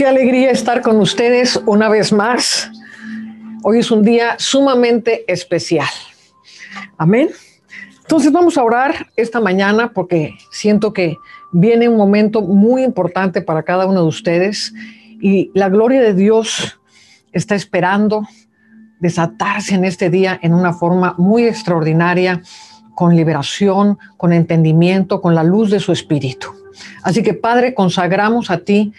Qué alegría estar con ustedes una vez más. Hoy es un día sumamente especial. Amén. Entonces vamos a orar esta mañana porque siento que viene un momento muy importante para cada uno de ustedes y la gloria de Dios está esperando desatarse en este día en una forma muy extraordinaria, con liberación, con entendimiento, con la luz de su espíritu. Así que, Padre, consagramos a ti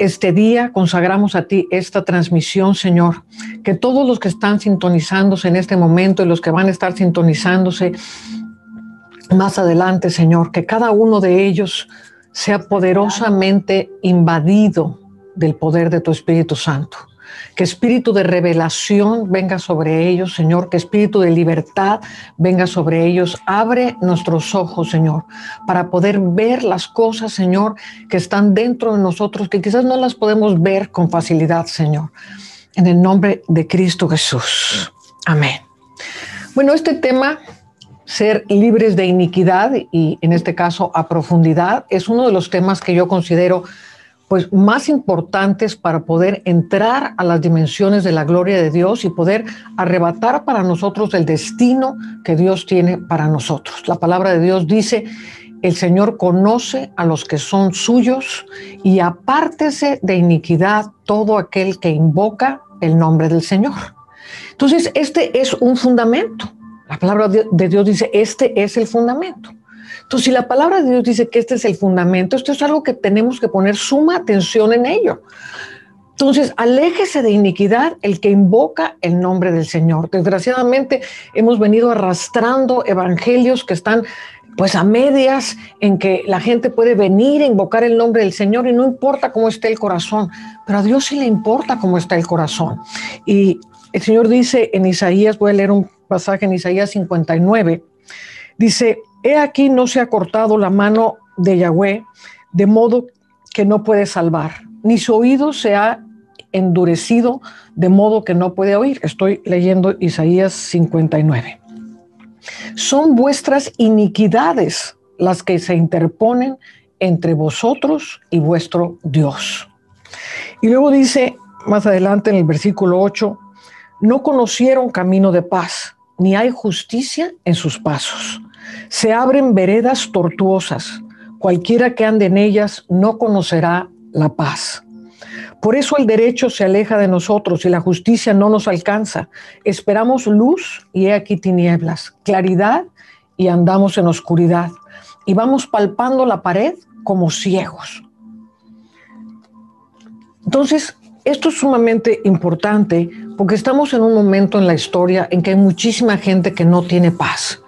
este día, consagramos a ti esta transmisión, Señor, que todos los que están sintonizándose en este momento y los que van a estar sintonizándose más adelante, Señor, que cada uno de ellos sea poderosamente invadido del poder de tu Espíritu Santo. Que espíritu de revelación venga sobre ellos, Señor, que espíritu de libertad venga sobre ellos. Abre nuestros ojos, Señor, para poder ver las cosas, Señor, que están dentro de nosotros, que quizás no las podemos ver con facilidad, Señor. En el nombre de Cristo Jesús. Amén. Bueno, este tema, ser libres de iniquidad, y en este caso a profundidad, es uno de los temas que yo considero pues más importantes para poder entrar a las dimensiones de la gloria de Dios y poder arrebatar para nosotros el destino que Dios tiene para nosotros. La palabra de Dios dice: el Señor conoce a los que son suyos y apártese de iniquidad todo aquel que invoca el nombre del Señor. Entonces, este es un fundamento. La palabra de Dios dice: este es el fundamento. Entonces, si la palabra de Dios dice que este es el fundamento, esto es algo que tenemos que poner suma atención en ello. Entonces, aléjese de iniquidad el que invoca el nombre del Señor. Desgraciadamente, hemos venido arrastrando evangelios que están pues a medias, en que la gente puede venir a invocar el nombre del Señor y no importa cómo esté el corazón, pero a Dios sí le importa cómo está el corazón. Y el Señor dice en Isaías, voy a leer un pasaje en Isaías 59, dice: he aquí no se ha cortado la mano de Yahweh, de modo que no puede salvar, ni su oído se ha endurecido, de modo que no puede oír. Estoy leyendo Isaías 59. Son vuestras iniquidades las que se interponen entre vosotros y vuestro Dios. Y luego dice más adelante en el versículo 8, no conocieron camino de paz, ni hay justicia en sus pasos. Se abren veredas tortuosas, cualquiera que ande en ellas no conocerá la paz. Por eso el derecho se aleja de nosotros y la justicia no nos alcanza. Esperamos luz y he aquí tinieblas, claridad y andamos en oscuridad, y vamos palpando la pared como ciegos. Entonces, esto es sumamente importante porque estamos en un momento en la historia en que hay muchísima gente que no tiene paz,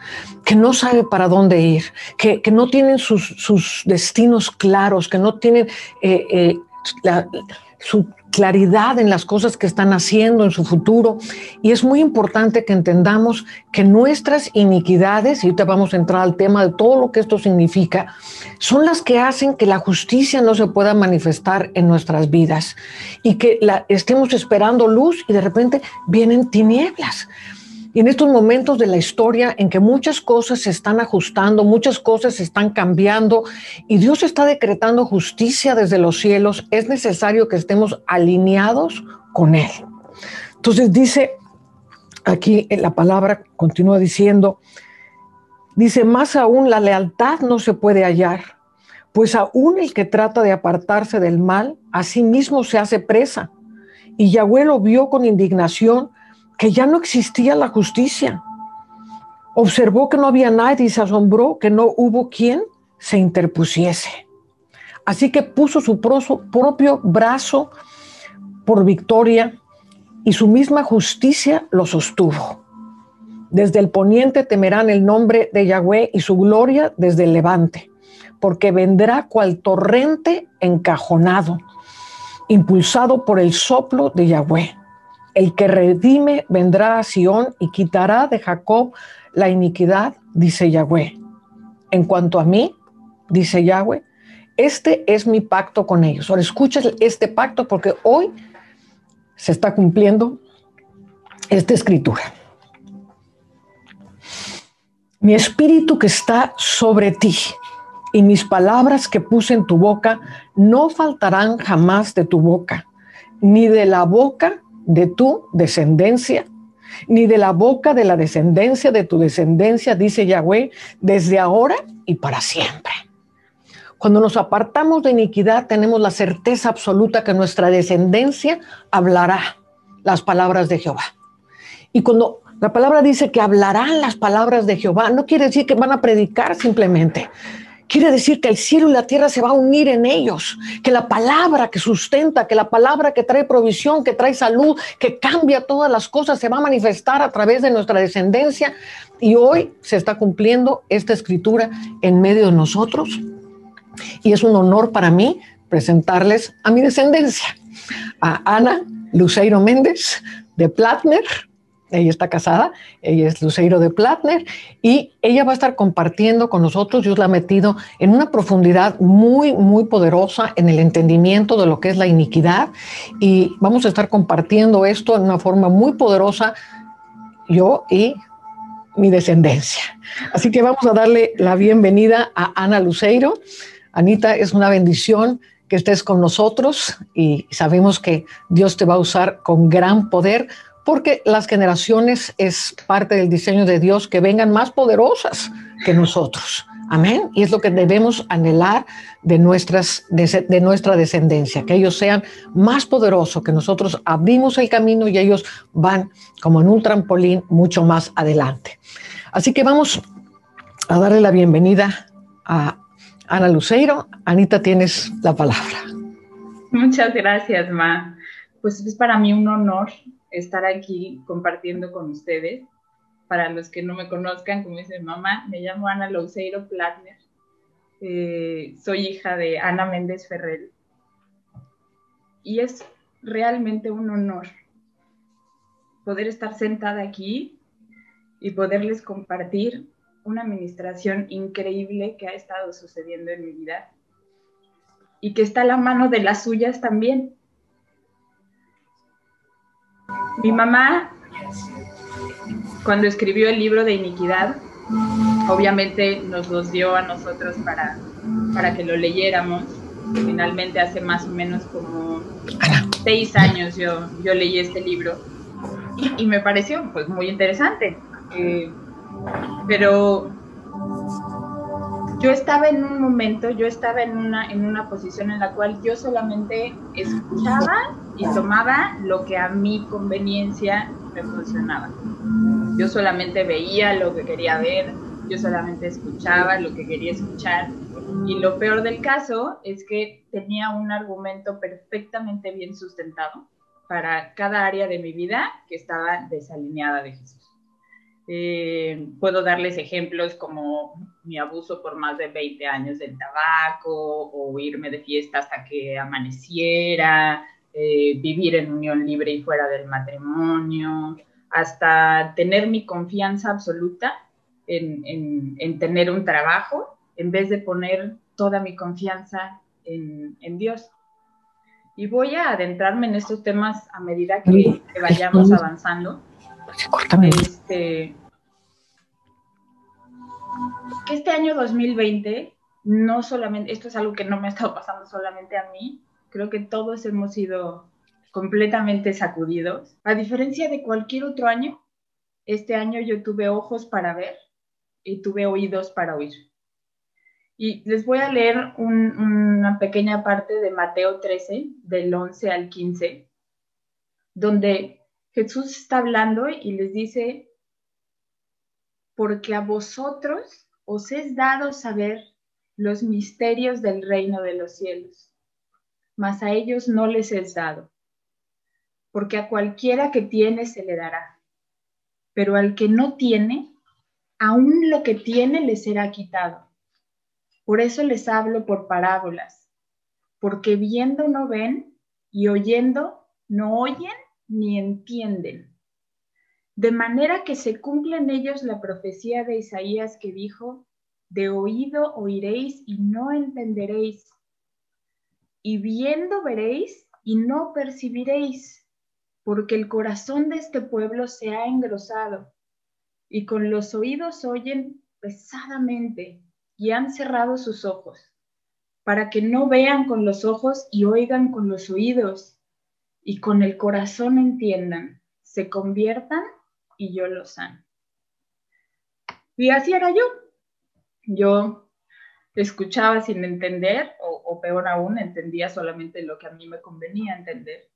que no sabe para dónde ir, que no tienen sus destinos claros, que no tienen su claridad en las cosas que están haciendo en su futuro. Y es muy importante que entendamos que nuestras iniquidades, y ahorita vamos a entrar al tema de todo lo que esto significa, son las que hacen que la justicia no se pueda manifestar en nuestras vidas y que estemos esperando luz y de repente vienen tinieblas. Y en estos momentos de la historia en que muchas cosas se están ajustando, muchas cosas se están cambiando y Dios está decretando justicia desde los cielos, es necesario que estemos alineados con Él. Entonces dice aquí en la palabra, continúa diciendo, dice: más aún la lealtad no se puede hallar, pues aún el que trata de apartarse del mal, a sí mismo se hace presa. Y Yahweh lo vio con indignación, que ya no existía la justicia. Observó que no había nadie y se asombró que no hubo quien se interpusiese. Así que puso su propio brazo por victoria y su misma justicia lo sostuvo. Desde el poniente temerán el nombre de Yahweh y su gloria desde el levante, porque vendrá cual torrente encajonado, impulsado por el soplo de Yahweh. El que redime vendrá a Sión y quitará de Jacob la iniquidad, dice Yahweh. En cuanto a mí, dice Yahweh, este es mi pacto con ellos. Ahora escucha este pacto porque hoy se está cumpliendo esta escritura. Mi espíritu que está sobre ti y mis palabras que puse en tu boca no faltarán jamás de tu boca, ni de la boca de tu descendencia, ni de la boca de la descendencia de tu descendencia, dice Yahweh, desde ahora y para siempre. Cuando nos apartamos de iniquidad, tenemos la certeza absoluta que nuestra descendencia hablará las palabras de Jehová. Y cuando la palabra dice que hablarán las palabras de Jehová, no quiere decir que van a predicar simplemente. Quiere decir que el cielo y la tierra se va a unir en ellos, que la palabra que sustenta, que la palabra que trae provisión, que trae salud, que cambia todas las cosas, se va a manifestar a través de nuestra descendencia. Y hoy se está cumpliendo esta escritura en medio de nosotros. Y es un honor para mí presentarles a mi descendencia, a Ana Luceiro Méndez de Plattner. Ella está casada, ella es Luceiro de Plattner y ella va a estar compartiendo con nosotros. Dios la ha metido en una profundidad muy, muy poderosa en el entendimiento de lo que es la iniquidad y vamos a estar compartiendo esto en una forma muy poderosa, yo y mi descendencia. Así que vamos a darle la bienvenida a Ana Luceiro. Anita, es una bendición que estés con nosotros y sabemos que Dios te va a usar con gran poder porque las generaciones es parte del diseño de Dios que vengan más poderosas que nosotros. Amén. Y es lo que debemos anhelar de nuestra descendencia, que ellos sean más poderosos, que nosotros abrimos el camino y ellos van como en un trampolín mucho más adelante. Así que vamos a darle la bienvenida a Ana Luceiro. Anita, tienes la palabra. Muchas gracias, Ma. Pues es para mí un honor estar aquí compartiendo con ustedes. Para los que no me conozcan, como dice mamá, me llamo Ana Luceiro Plattner. Soy hija de Ana Méndez Ferrer. Y es realmente un honor poder estar sentada aquí y poderles compartir una administración increíble que ha estado sucediendo en mi vida y que está a la mano de las suyas también. Mi mamá, cuando escribió el libro de iniquidad, obviamente nos los dio a nosotros para que lo leyéramos. Finalmente hace más o menos como 6 años yo leí este libro y me pareció pues muy interesante. Pero yo estaba en un momento, yo estaba en una posición en la cual yo solamente escuchaba y tomaba lo que a mi conveniencia me funcionaba. Yo solamente veía lo que quería ver, yo solamente escuchaba lo que quería escuchar. Y lo peor del caso es que tenía un argumento perfectamente bien sustentado para cada área de mi vida que estaba desalineada de Jesús. Puedo darles ejemplos como mi abuso por más de 20 años del tabaco, o irme de fiesta hasta que amaneciera, vivir en unión libre y fuera del matrimonio, hasta tener mi confianza absoluta en tener un trabajo, en vez de poner toda mi confianza en Dios. Y voy a adentrarme en estos temas a medida que vayamos avanzando. Que este año 2020, no solamente, esto es algo que no me ha estado pasando solamente a mí, creo que todos hemos sido completamente sacudidos. A diferencia de cualquier otro año, este año yo tuve ojos para ver y tuve oídos para oír. Y les voy a leer una pequeña parte de Mateo 13, del 11 al 15, donde Jesús está hablando y les dice: porque a vosotros os es dado saber los misterios del reino de los cielos, mas a ellos no les es dado, porque a cualquiera que tiene se le dará, pero al que no tiene, aún lo que tiene le será quitado. Por eso les hablo por parábolas, porque viendo no ven y oyendo no oyen ni entienden. De manera que se cumple en ellos la profecía de Isaías que dijo: de oído oiréis y no entenderéis, y viendo veréis y no percibiréis, porque el corazón de este pueblo se ha engrosado, y con los oídos oyen pesadamente, y han cerrado sus ojos, para que no vean con los ojos y oigan con los oídos, y con el corazón entiendan, se conviertan y yo los sano. Y así era yo. Yo escuchaba sin entender, o peor aún, entendía solamente lo que a mí me convenía entender.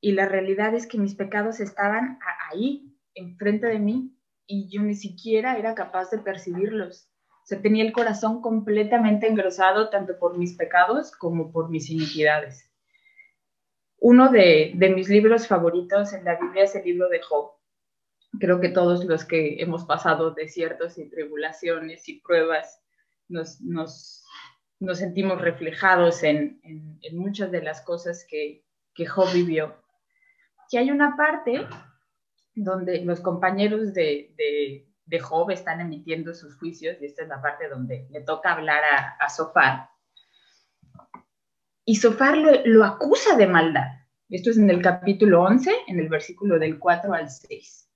Y la realidad es que mis pecados estaban ahí, enfrente de mí, y yo ni siquiera era capaz de percibirlos. O sea, tenía el corazón completamente engrosado tanto por mis pecados como por mis iniquidades. Uno de mis libros favoritos en la Biblia es el libro de Job. Creo que todos los que hemos pasado desiertos y tribulaciones y pruebas nos sentimos reflejados en muchas de las cosas que Job vivió. Y hay una parte donde los compañeros de Job están emitiendo sus juicios, y esta es la parte donde le toca hablar a Zofar. Y Zofar lo acusa de maldad. Esto es en el capítulo 11, en el versículo del 4 al 6.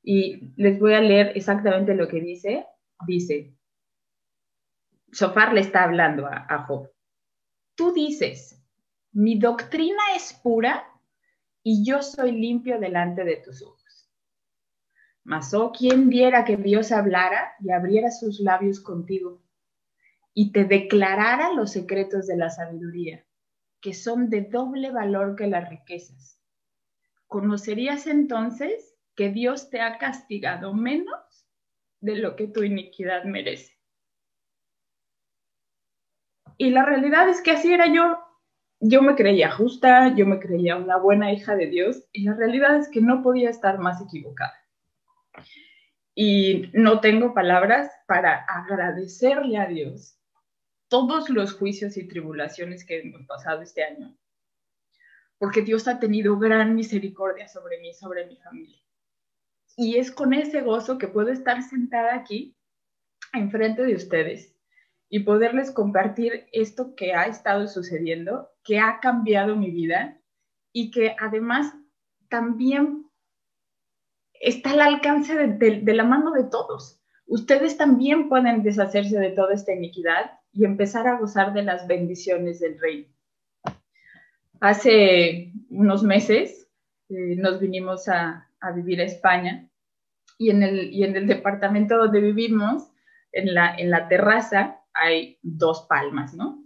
Y les voy a leer exactamente lo que dice. Dice, Zofar le está hablando a Job. Tú dices, mi doctrina es pura y yo soy limpio delante de tus ojos. Mas, oh, ¿quién viera que Dios hablara y abriera sus labios contigo y te declarara los secretos de la sabiduría, que son de doble valor que las riquezas? ¿Conocerías entonces que Dios te ha castigado menos de lo que tu iniquidad merece? Y la realidad es que así era yo. Yo me creía justa, yo me creía una buena hija de Dios, y la realidad es que no podía estar más equivocada. Y no tengo palabras para agradecerle a Dios todos los juicios y tribulaciones que hemos pasado este año, porque Dios ha tenido gran misericordia sobre mí, sobre mi familia. Y es con ese gozo que puedo estar sentada aquí, enfrente de ustedes, y poderles compartir esto que ha estado sucediendo, que ha cambiado mi vida, y que además también está al alcance de la mano de todos. Ustedes también pueden deshacerse de toda esta iniquidad y empezar a gozar de las bendiciones del reino. Hace unos meses nos vinimos a vivir a España, y en el departamento donde vivimos, en la terraza, hay 2 palmas, ¿no?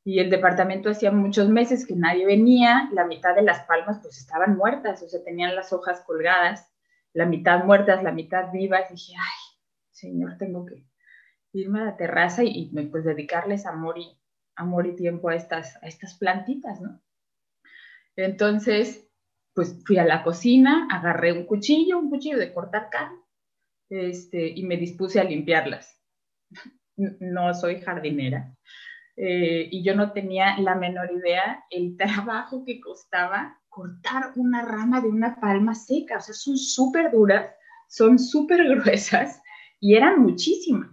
Y el departamento hacía muchos meses que nadie venía, la mitad de las palmas pues estaban muertas, o sea, tenían las hojas colgadas, la mitad muertas, la mitad vivas. Y dije, ay, Señor, tengo que irme a la terraza y pues dedicarles amor y tiempo a estas plantitas, ¿no? Entonces, pues fui a la cocina, agarré un cuchillo de cortar carne, y me dispuse a limpiarlas. No soy jardinera, y yo no tenía la menor idea el trabajo que costaba cortar una rama de una palma seca. O sea, son súper duras, son súper gruesas, y eran muchísimas.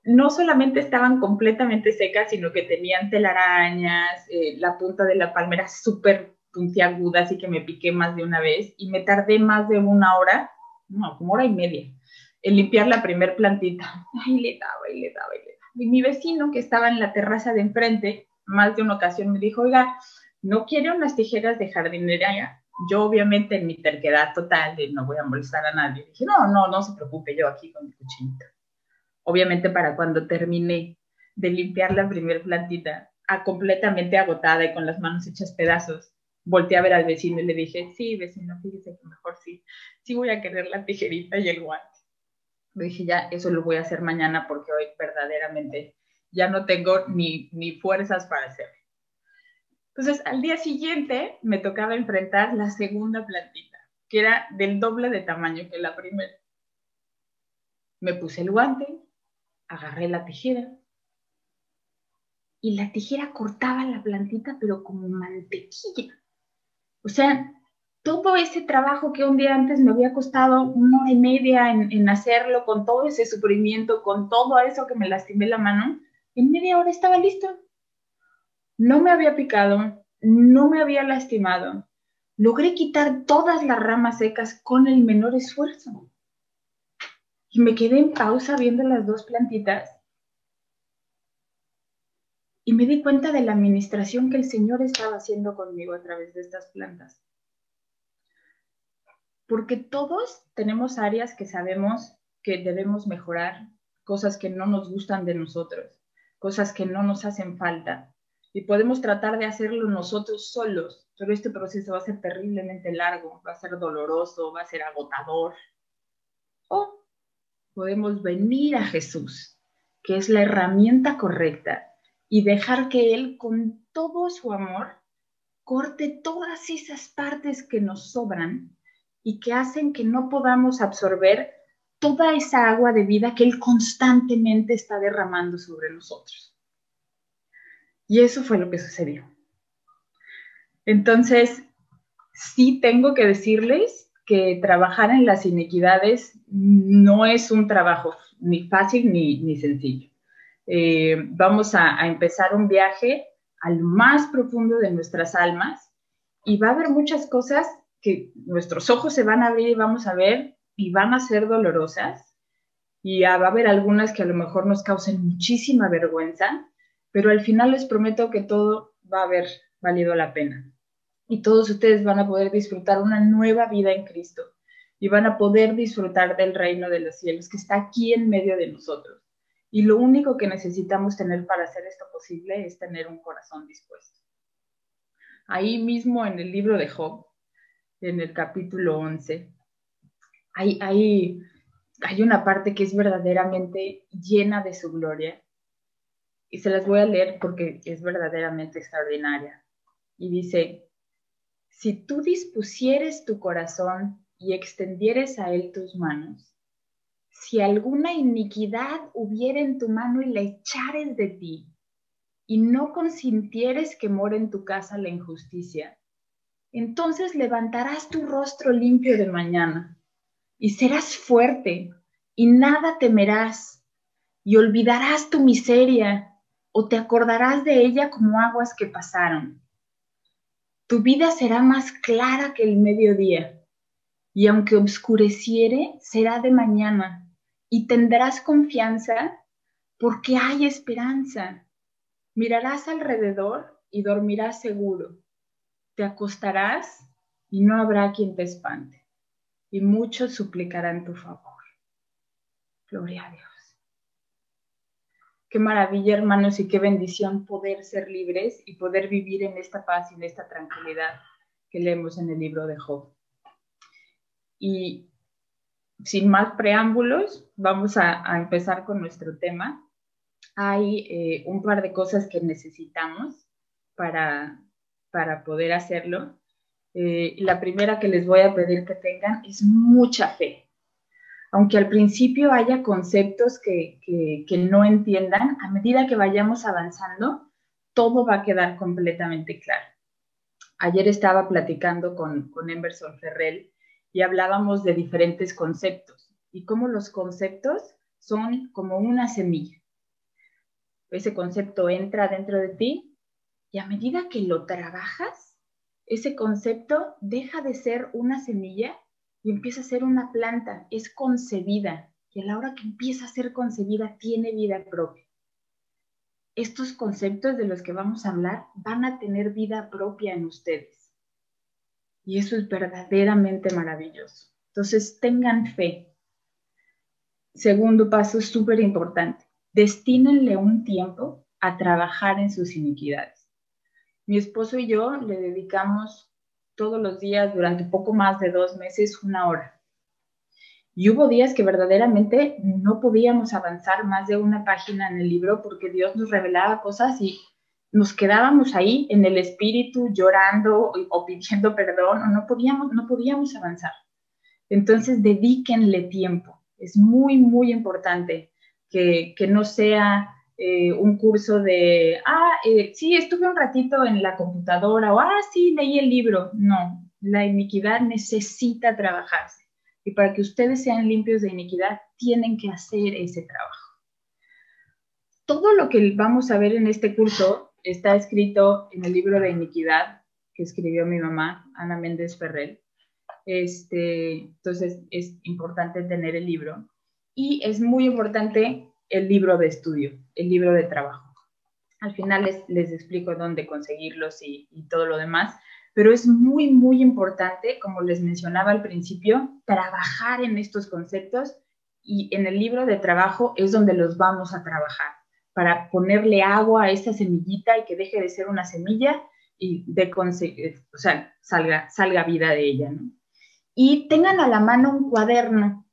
No solamente estaban completamente secas, sino que tenían telarañas, la punta de la palma era súper puntiaguda, así que me piqué más de una vez, y me tardé más de 1 hora, no, como 1 hora y media, en limpiar la primer plantita. Ay, le daba. Y mi vecino, que estaba en la terraza de enfrente, más de una ocasión me dijo, oiga, ¿no quiere unas tijeras de jardinería? Yo obviamente en mi terquedad total de no voy a molestar a nadie, dije, no se preocupe, yo aquí con mi cuchillito. Obviamente para cuando terminé de limpiar la primer plantita, completamente agotada y con las manos hechas pedazos, volteé a ver al vecino y le dije, sí, vecino, fíjese que mejor sí voy a querer la tijerita y el guante. Le dije, ya, eso lo voy a hacer mañana porque hoy verdaderamente ya no tengo ni fuerzas para hacerlo. Entonces, al día siguiente me tocaba enfrentar la segunda plantita, que era del doble de tamaño que la primera. Me puse el guante, agarré la tijera, y la tijera cortaba la plantita, pero como mantequilla. O sea, todo ese trabajo que un día antes me había costado 1 hora y media en hacerlo, con todo ese sufrimiento, con todo eso que me lastimé la mano, en media hora estaba listo. No me había picado, no me había lastimado. Logré quitar todas las ramas secas con el menor esfuerzo. Y me quedé en pausa viendo las dos plantitas y me di cuenta de la administración que el Señor estaba haciendo conmigo a través de estas plantas. Porque todos tenemos áreas que sabemos que debemos mejorar, cosas que no nos gustan de nosotros, cosas que no nos hacen falta. Y podemos tratar de hacerlo nosotros solos, pero este proceso va a ser terriblemente largo, va a ser doloroso, va a ser agotador. O podemos venir a Jesús, que es la herramienta correcta, y dejar que Él, con todo su amor, corte todas esas partes que nos sobran y que hacen que no podamos absorber toda esa agua de vida que Él constantemente está derramando sobre nosotros. Y eso fue lo que sucedió. Entonces, sí tengo que decirles que trabajar en las iniquidades no es un trabajo ni fácil ni sencillo. Vamos a empezar un viaje al más profundo de nuestras almas y va a haber muchas cosas que nuestros ojos se van a abrir y vamos a ver y van a ser dolorosas y va a haber algunas que a lo mejor nos causen muchísima vergüenza, pero al final les prometo que todo va a haber valido la pena. Y todos ustedes van a poder disfrutar una nueva vida en Cristo y van a poder disfrutar del reino de los cielos que está aquí en medio de nosotros. Y lo único que necesitamos tener para hacer esto posible es tener un corazón dispuesto. Ahí mismo en el libro de Job, en el capítulo 11, hay una parte que es verdaderamente llena de su gloria. Y se las voy a leer porque es verdaderamente extraordinaria. Y dice: si tú dispusieres tu corazón y extendieres a él tus manos, si alguna iniquidad hubiere en tu mano y la echares de ti, y no consintieres que more en tu casa la injusticia, entonces levantarás tu rostro limpio de mañana, y serás fuerte, y nada temerás, y olvidarás tu miseria, o te acordarás de ella como aguas que pasaron. Tu vida será más clara que el mediodía, y aunque obscureciere, será de mañana, y tendrás confianza porque hay esperanza. Mirarás alrededor y dormirás seguro. Te acostarás y no habrá quien te espante, y muchos suplicarán tu favor. Gloria a Dios. Qué maravilla, hermanos, y qué bendición poder ser libres y poder vivir en esta paz y en esta tranquilidad que leemos en el libro de Job. Y sin más preámbulos, vamos a empezar con nuestro tema. Hay un par de cosas que necesitamos para poder hacerlo. La primera que les voy a pedir que tengan es mucha fe. Aunque al principio haya conceptos que no entiendan, a medida que vayamos avanzando, todo va a quedar completamente claro. Ayer estaba platicando con Emerson Ferrell y hablábamos de diferentes conceptos y cómo los conceptos son como una semilla. Ese concepto entra dentro de ti y a medida que lo trabajas, ese concepto deja de ser una semilla y empieza a ser una planta, es concebida, y a la hora que empieza a ser concebida tiene vida propia. Estos conceptos de los que vamos a hablar van a tener vida propia en ustedes. Y eso es verdaderamente maravilloso. Entonces, tengan fe. Segundo paso, súper importante. Destínenle un tiempo a trabajar en sus iniquidades. Mi esposo y yo le dedicamos todos los días durante poco más de 2 meses 1 hora. Y hubo días que verdaderamente no podíamos avanzar más de una página en el libro porque Dios nos revelaba cosas y nos quedábamos ahí en el espíritu llorando o pidiendo perdón, o no podíamos avanzar. Entonces, dedíquenle tiempo. Es muy, muy importante que no sea un curso de, sí, estuve un ratito en la computadora, o sí, leí el libro. No, la iniquidad necesita trabajarse. Y para que ustedes sean limpios de iniquidad, tienen que hacer ese trabajo. Todo lo que vamos a ver en este curso está escrito en el libro de iniquidad que escribió mi mamá, Ana Méndez Ferrell. Entonces es importante tener el libro. Y es muy importante el libro de estudio, el libro de trabajo. Al final les explico dónde conseguirlos y todo lo demás, pero es muy, muy importante, como les mencionaba al principio, trabajar en estos conceptos, y en el libro de trabajo es donde los vamos a trabajar, para ponerle agua a esa semillita y que deje de ser una semilla y o sea, salga vida de ella, ¿no? Y tengan a la mano un cuaderno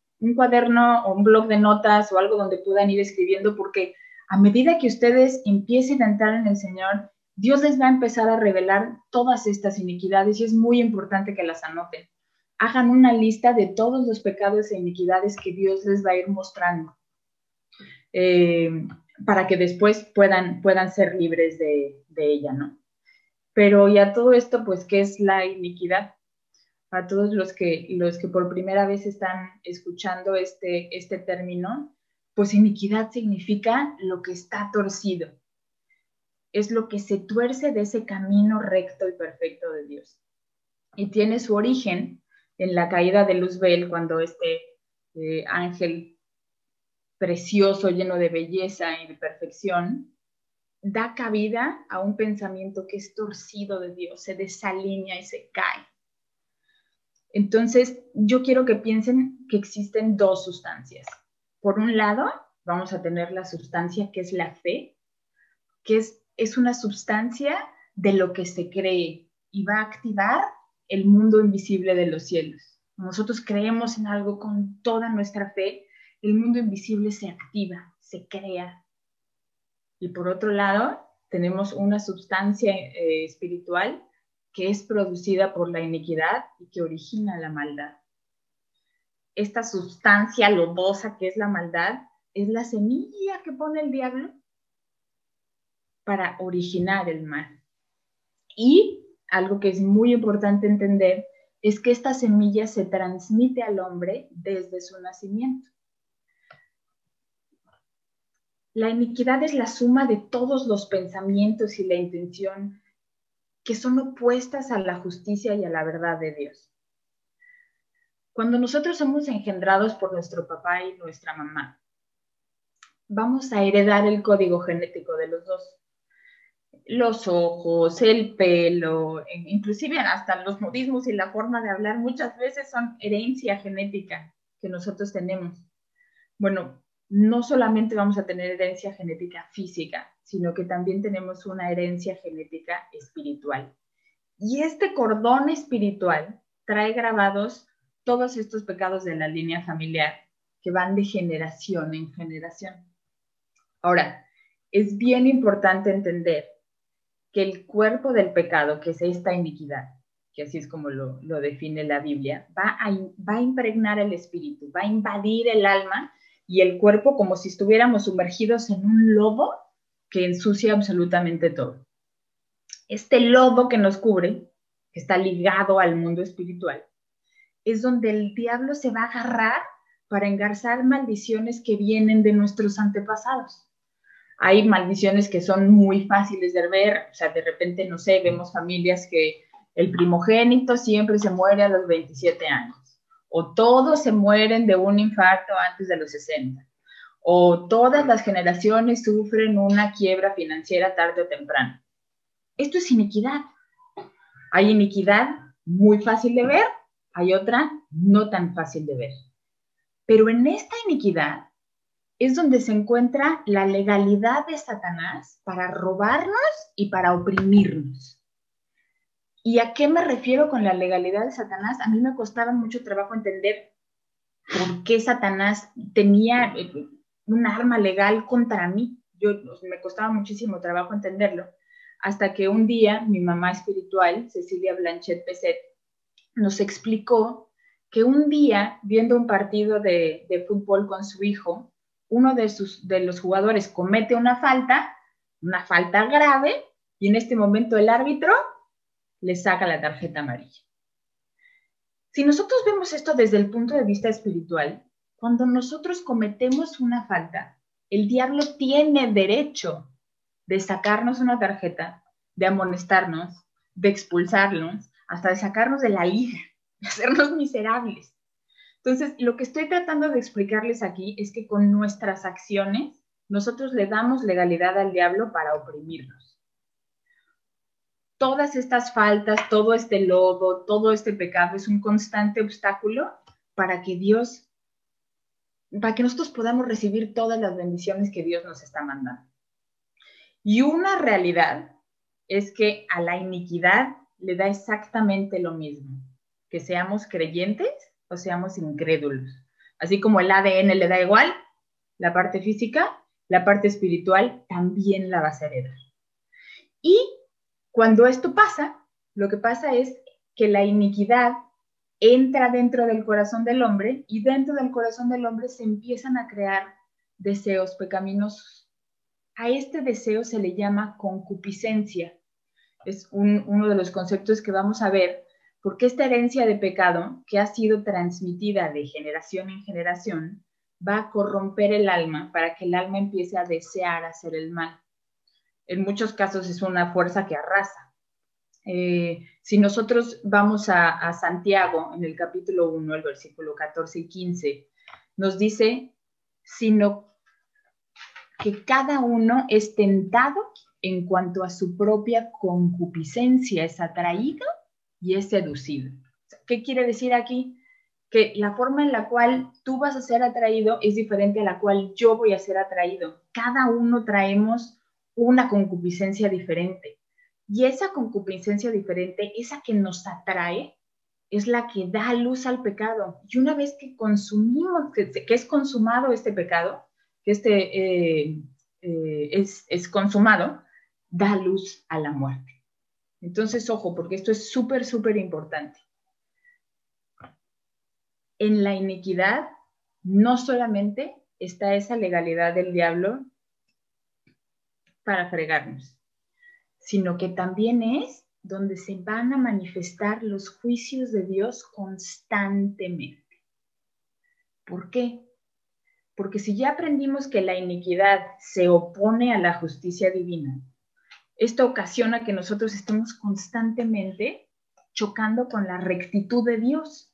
o un blog de notas o algo donde puedan ir escribiendo, porque a medida que ustedes empiecen a entrar en el Señor, Dios les va a empezar a revelar todas estas iniquidades, y es muy importante que las anoten. Hagan una lista de todos los pecados e iniquidades que Dios les va a ir mostrando, para que después puedan ser libres de ella, ¿no? Pero ya todo esto, pues, ¿qué es la iniquidad? A todos los que por primera vez están escuchando este término, pues iniquidad significa lo que está torcido. Es lo que se tuerce de ese camino recto y perfecto de Dios. Y tiene su origen en la caída de Luzbel, cuando este ángel precioso, lleno de belleza y de perfección, da cabida a un pensamiento que es torcido de Dios, se desalinea y se cae. Entonces, yo quiero que piensen que existen dos sustancias. Por un lado, vamos a tener la sustancia que es la fe, que es una sustancia de lo que se cree y va a activar el mundo invisible de los cielos. Nosotros creemos en algo con toda nuestra fe, el mundo invisible se activa, se crea. Y por otro lado, tenemos una sustancia espiritual que es producida por la iniquidad y que origina la maldad. Esta sustancia lodosa que es la maldad es la semilla que pone el diablo para originar el mal. Y algo que es muy importante entender es que esta semilla se transmite al hombre desde su nacimiento. La iniquidad es la suma de todos los pensamientos y la intención que son opuestas a la justicia y a la verdad de Dios. Cuando nosotros somos engendrados por nuestro papá y nuestra mamá, vamos a heredar el código genético de los dos. Los ojos, el pelo, inclusive hasta los modismos y la forma de hablar muchas veces son herencia genética que nosotros tenemos. Bueno, no solamente vamos a tener herencia genética física, sino que también tenemos una herencia genética espiritual. Y este cordón espiritual trae grabados todos estos pecados de la línea familiar que van de generación en generación. Ahora, es bien importante entender que el cuerpo del pecado, que es esta iniquidad, que así es como lo define la Biblia, va a impregnar el espíritu, va a invadir el alma y el cuerpo, como si estuviéramos sumergidos en un lodo que ensucia absolutamente todo. Este lodo que nos cubre, que está ligado al mundo espiritual, es donde el diablo se va a agarrar para engarzar maldiciones que vienen de nuestros antepasados. Hay maldiciones que son muy fáciles de ver, o sea, de repente, no sé, vemos familias que el primogénito siempre se muere a los 27 años, o todos se mueren de un infarto antes de los 60, o todas las generaciones sufren una quiebra financiera tarde o temprano. Esto es iniquidad. Hay iniquidad muy fácil de ver, hay otra no tan fácil de ver. Pero en esta iniquidad es donde se encuentra la legalidad de Satanás para robarnos y para oprimirnos. ¿Y a qué me refiero con la legalidad de Satanás? A mí me costaba mucho trabajo entender por qué Satanás tenía un arma legal contra mí. Me costaba muchísimo trabajo entenderlo, hasta que un día mi mamá espiritual, Cecilia Blanchet Peset, nos explicó que un día, viendo un partido de fútbol con su hijo, uno de los jugadores comete una falta grave, y en este momento el árbitro le saca la tarjeta amarilla. Si nosotros vemos esto desde el punto de vista espiritual, cuando nosotros cometemos una falta, el diablo tiene derecho de sacarnos una tarjeta, de amonestarnos, de expulsarnos, hasta de sacarnos de la liga, de hacernos miserables. Entonces, lo que estoy tratando de explicarles aquí es que con nuestras acciones nosotros le damos legalidad al diablo para oprimirnos. Todas estas faltas, todo este lodo, todo este pecado es un constante obstáculo para que nosotros podamos recibir todas las bendiciones que Dios nos está mandando. Y una realidad es que a la iniquidad le da exactamente lo mismo, que seamos creyentes o seamos incrédulos. Así como el ADN le da igual, la parte física, la parte espiritual también la vas a heredar. Y cuando esto pasa, lo que pasa es que la iniquidad entra dentro del corazón del hombre y dentro del corazón del hombre se empiezan a crear deseos pecaminosos. A este deseo se le llama concupiscencia. Es uno de los conceptos que vamos a ver, porque esta herencia de pecado que ha sido transmitida de generación en generación va a corromper el alma para que el alma empiece a desear hacer el mal. En muchos casos es una fuerza que arrasa. Si nosotros vamos a Santiago, en el capítulo 1, el versículo 14 y 15, nos dice, sino que cada uno es tentado en cuanto a su propia concupiscencia, es atraído y es seducido. ¿Qué quiere decir aquí? Que la forma en la cual tú vas a ser atraído es diferente a la cual yo voy a ser atraído. Cada uno traemos una concupiscencia diferente. Y esa concupiscencia diferente, esa que nos atrae, es la que da luz al pecado. Y una vez que consumimos, que es consumado este pecado, que es consumado, da luz a la muerte. Entonces, ojo, porque esto es súper, súper importante. En la iniquidad no solamente está esa legalidad del diablo para fregarnos, sino que también es donde se van a manifestar los juicios de Dios constantemente. ¿Por qué? Porque si ya aprendimos que la iniquidad se opone a la justicia divina, esto ocasiona que nosotros estemos constantemente chocando con la rectitud de Dios.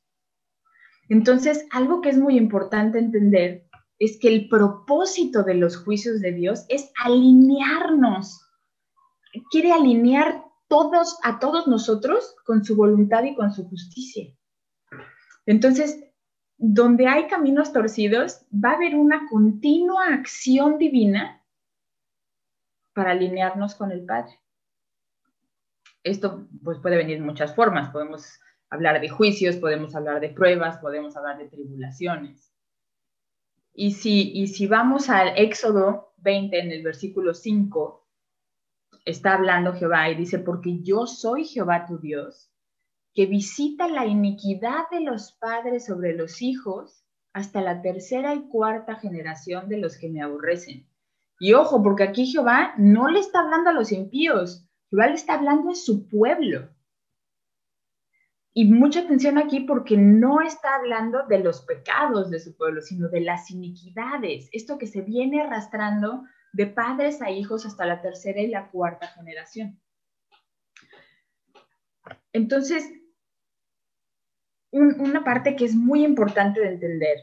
Entonces, algo que es muy importante entender es que el propósito de los juicios de Dios es alinearnos. Quiere alinear a todos nosotros con su voluntad y con su justicia. Entonces, donde hay caminos torcidos, va a haber una continua acción divina para alinearnos con el Padre. Esto pues, puede venir de muchas formas. Podemos hablar de juicios, podemos hablar de pruebas, podemos hablar de tribulaciones. Y si vamos al Éxodo 20, en el versículo 5, está hablando Jehová y dice, porque yo soy Jehová tu Dios, que visita la iniquidad de los padres sobre los hijos hasta la tercera y cuarta generación de los que me aborrecen. Y ojo, porque aquí Jehová no le está hablando a los impíos, Jehová le está hablando a su pueblo. Y mucha atención aquí porque no está hablando de los pecados de su pueblo, sino de las iniquidades, esto que se viene arrastrando de padres a hijos hasta la tercera y la cuarta generación. Entonces, una parte que es muy importante de entender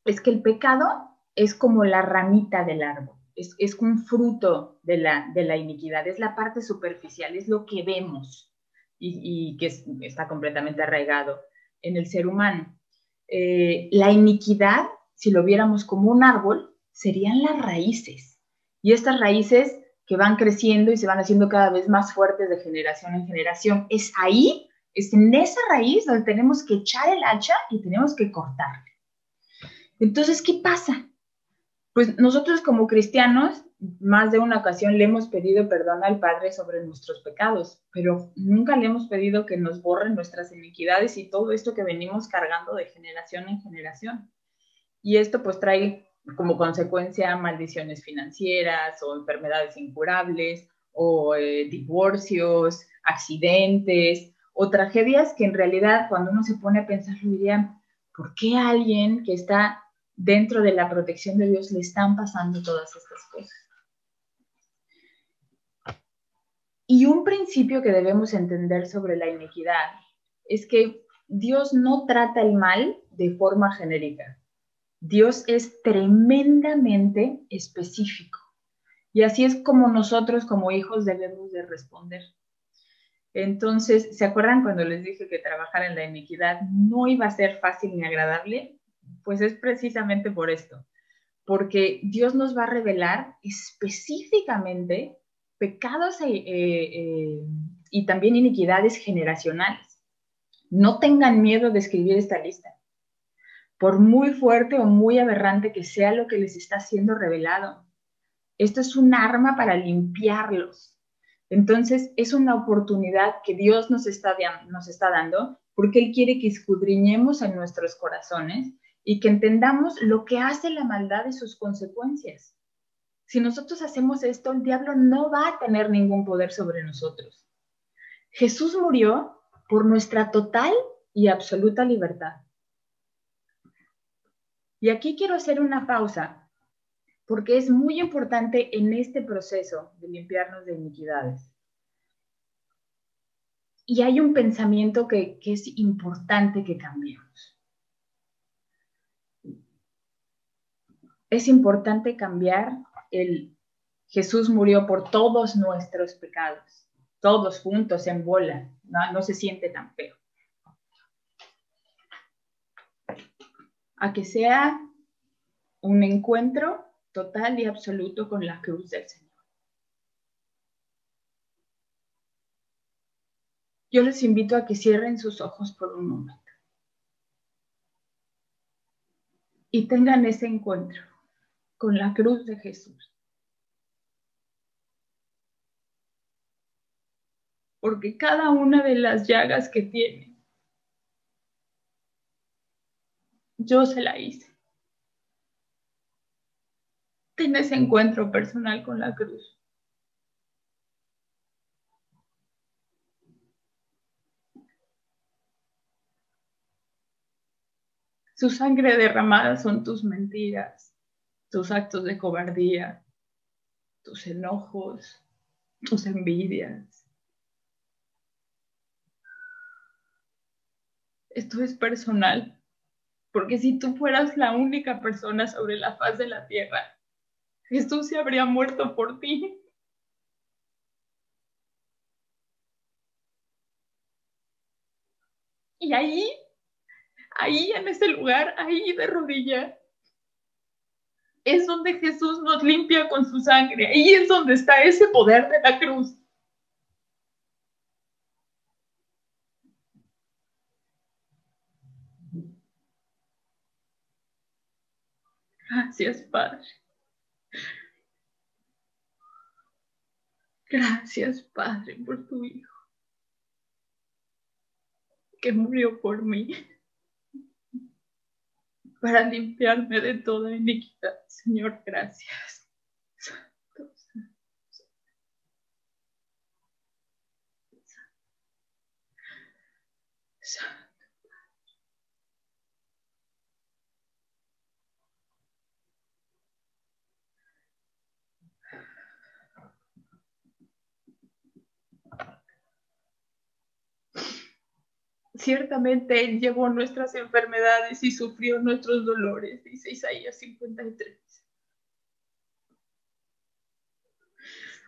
es que el pecado es como la ramita del árbol, es un fruto de la iniquidad, es la parte superficial, es lo que vemos y que está completamente arraigado en el ser humano. La iniquidad, si lo viéramos como un árbol, serían las raíces. Y estas raíces que van creciendo y se van haciendo cada vez más fuertes de generación en generación, es en esa raíz donde tenemos que echar el hacha y tenemos que cortarle. Entonces, ¿qué pasa? Pues nosotros como cristianos, más de una ocasión le hemos pedido perdón al Padre sobre nuestros pecados, pero nunca le hemos pedido que nos borren nuestras iniquidades y todo esto que venimos cargando de generación en generación. Y esto pues trae como consecuencia maldiciones financieras o enfermedades incurables o divorcios, accidentes o tragedias que en realidad cuando uno se pone a pensar diría, ¿por qué a alguien que está dentro de la protección de Dios le están pasando todas estas cosas? Y un principio que debemos entender sobre la iniquidad es que Dios no trata el mal de forma genérica. Dios es tremendamente específico. Y así es como nosotros como hijos debemos de responder. Entonces, ¿se acuerdan cuando les dije que trabajar en la iniquidad no iba a ser fácil ni agradable? Pues es precisamente por esto. Porque Dios nos va a revelar específicamente pecados y también iniquidades generacionales. No tengan miedo de escribir esta lista. Por muy fuerte o muy aberrante que sea lo que les está siendo revelado. Esto es un arma para limpiarlos. Entonces, es una oportunidad que Dios nos está dando porque Él quiere que escudriñemos en nuestros corazones y que entendamos lo que hace la maldad y sus consecuencias. Si nosotros hacemos esto, el diablo no va a tener ningún poder sobre nosotros. Jesús murió por nuestra total y absoluta libertad. Y aquí quiero hacer una pausa, porque es muy importante en este proceso de limpiarnos de iniquidades. Y hay un pensamiento que es importante que cambiemos. Es importante cambiar el Jesús murió por todos nuestros pecados, todos juntos en bola, no se siente tan feo. A que sea un encuentro total y absoluto con la cruz del Señor. Yo les invito a que cierren sus ojos por un momento y tengan ese encuentro con la cruz de Jesús. Porque cada una de las llagas que tiene, yo se la hice. Ten ese encuentro personal con la cruz. Su sangre derramada son tus mentiras, tus actos de cobardía, tus enojos, tus envidias. Esto es personal, porque si tú fueras la única persona sobre la faz de la tierra, Jesús se habría muerto por ti. Y ahí en ese lugar, ahí de rodilla, es donde Jesús nos limpia con su sangre. Ahí es donde está ese poder de la cruz. Gracias, Padre. Gracias, Padre, por tu Hijo, que murió por mí, para limpiarme de toda iniquidad. Señor, gracias. Santo, santo. Ciertamente Él llevó nuestras enfermedades y sufrió nuestros dolores, dice Isaías 53.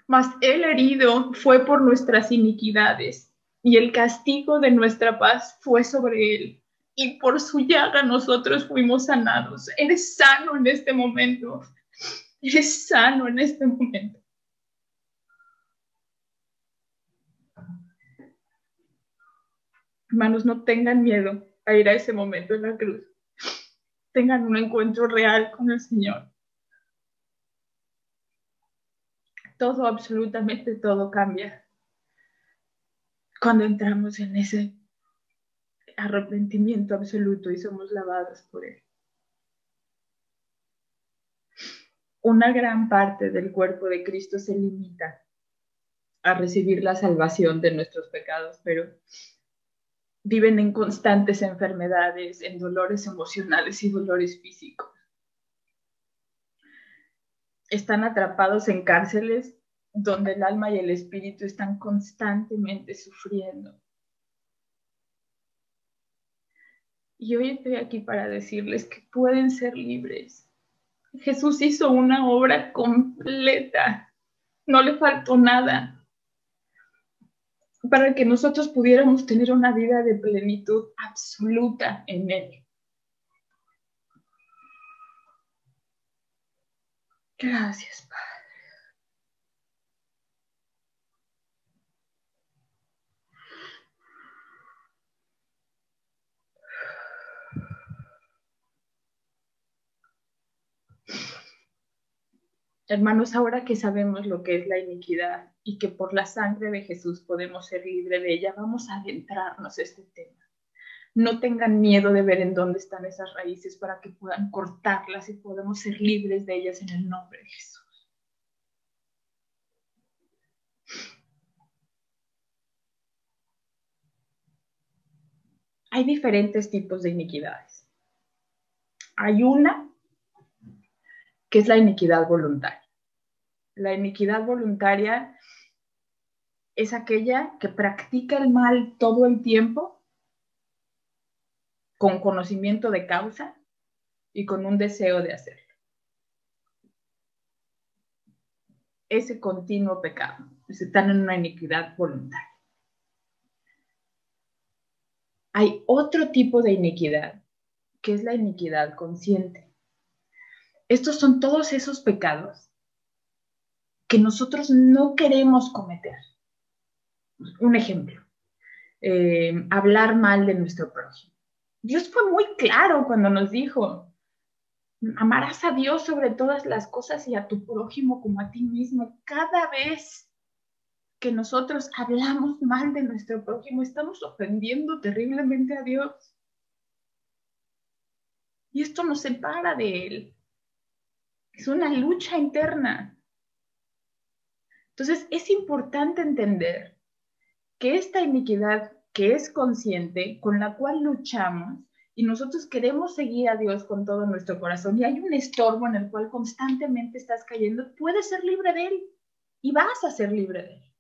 Mas el herido fue por nuestras iniquidades, y el castigo de nuestra paz fue sobre Él, y por su llaga nosotros fuimos sanados. Eres sano en este momento. Eres sano en este momento. Hermanos, no tengan miedo a ir a ese momento en la cruz. Tengan un encuentro real con el Señor. Todo, absolutamente todo cambia cuando entramos en ese arrepentimiento absoluto y somos lavados por Él. Una gran parte del cuerpo de Cristo se limita a recibir la salvación de nuestros pecados, pero viven en constantes enfermedades, en dolores emocionales y dolores físicos. Están atrapados en cárceles donde el alma y el espíritu están constantemente sufriendo. Y hoy estoy aquí para decirles que pueden ser libres. Jesús hizo una obra completa, no le faltó nada, para que nosotros pudiéramos tener una vida de plenitud absoluta en Él. Gracias, Padre. Hermanos, ahora que sabemos lo que es la iniquidad y que por la sangre de Jesús podemos ser libres de ella, vamos a adentrarnos a este tema. No tengan miedo de ver en dónde están esas raíces para que puedan cortarlas y podamos ser libres de ellas en el nombre de Jesús. Hay diferentes tipos de iniquidades. Hay una que es la iniquidad voluntaria. La iniquidad voluntaria es aquella que practica el mal todo el tiempo con conocimiento de causa y con un deseo de hacerlo. Ese continuo pecado, están en una iniquidad voluntaria. Hay otro tipo de iniquidad, que es la iniquidad consciente. Estos son todos esos pecados que nosotros no queremos cometer. Un ejemplo, hablar mal de nuestro prójimo. Dios fue muy claro cuando nos dijo, amarás a Dios sobre todas las cosas y a tu prójimo como a ti mismo. Cada vez que nosotros hablamos mal de nuestro prójimo, estamos ofendiendo terriblemente a Dios. Y esto nos separa de Él. Es una lucha interna. Entonces, es importante entender que esta iniquidad que es consciente, con la cual luchamos, y nosotros queremos seguir a Dios con todo nuestro corazón, y hay un estorbo en el cual constantemente estás cayendo, puedes ser libre de Él, y vas a ser libre de Él.